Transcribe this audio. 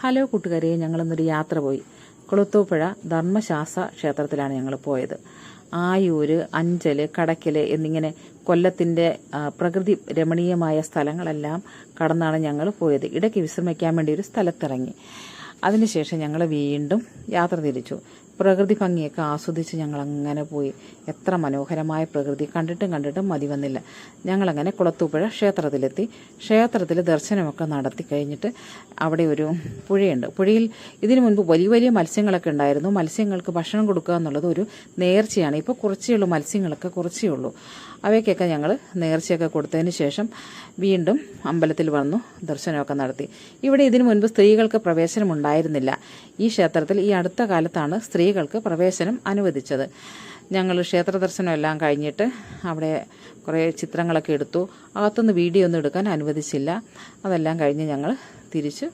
Hello കൂട്ടുകാരെ, ഞങ്ങളിന്നൊരു യാത്ര പോയി. കുളത്തൂപ്പുഴ ധർമ്മശാസ്ത്ര ക്ഷേത്രത്തിലാണ് ഞങ്ങൾ പോയത്. ആയൂര്, അഞ്ചൽ, കടയ്ക്കൽ എന്നിങ്ങനെ കൊല്ലത്തിൻ്റെ പ്രകൃതി രമണീയമായ സ്ഥലങ്ങളെല്ലാം കടന്നാണ് ഞങ്ങൾ പോയത്. ഇടയ്ക്ക് വിശ്രമിക്കാൻ വേണ്ടി ഒരു സ്ഥലത്തിറങ്ങി. അതിനുശേഷം ഞങ്ങൾ വീണ്ടും യാത്ര തിരിച്ചു. പ്രകൃതി ഭംഗിയൊക്കെ ആസ്വദിച്ച് ഞങ്ങളങ്ങനെ പോയി. എത്ര മനോഹരമായ പ്രകൃതി, കണ്ടിട്ടും മതി വന്നില്ല. ഞങ്ങളങ്ങനെ കുളത്തൂപ്പുഴ ക്ഷേത്രത്തിലെത്തി. ക്ഷേത്രത്തിൽ ദർശനമൊക്കെ നടത്തി കഴിഞ്ഞിട്ട് അവിടെ ഒരു പുഴയുണ്ട്. പുഴയിൽ ഇതിനു മുൻപ് വലിയ മത്സ്യങ്ങളൊക്കെ ഉണ്ടായിരുന്നു. മത്സ്യങ്ങൾക്ക് ഭക്ഷണം കൊടുക്കുക എന്നുള്ളത് ഒരു നേർച്ചയാണ്. ഇപ്പോൾ കുറച്ചേ ഉള്ളൂ, മത്സ്യങ്ങളൊക്കെ കുറച്ചേ ഉള്ളൂ. അവയ്ക്കൊക്കെ ഞങ്ങൾ നേർച്ചയൊക്കെ കൊടുത്തതിന് ശേഷം വീണ്ടും അമ്പലത്തിൽ വന്നു ദർശനമൊക്കെ നടത്തി. ഇവിടെ ഇതിനു മുൻപ് സ്ത്രീകൾക്ക് പ്രവേശനം ഉണ്ടായിരുന്നില്ല. ഈ ക്ഷേത്രത്തിൽ ഈ അടുത്ത കാലത്താണ് സ്ത്രീകൾക്ക് പ്രവേശനം അനുവദിച്ചത്. ഞങ്ങൾ ക്ഷേത്ര ദർശനം എല്ലാം കഴിഞ്ഞിട്ട് അവിടെ കുറേ ചിത്രങ്ങളൊക്കെ എടുത്തു. അകത്തുനിന്ന് വീഡിയോ ഒന്നും എടുക്കാൻ അനുവദിച്ചില്ല. അതെല്ലാം കഴിഞ്ഞ് ഞങ്ങൾ തിരിച്ച്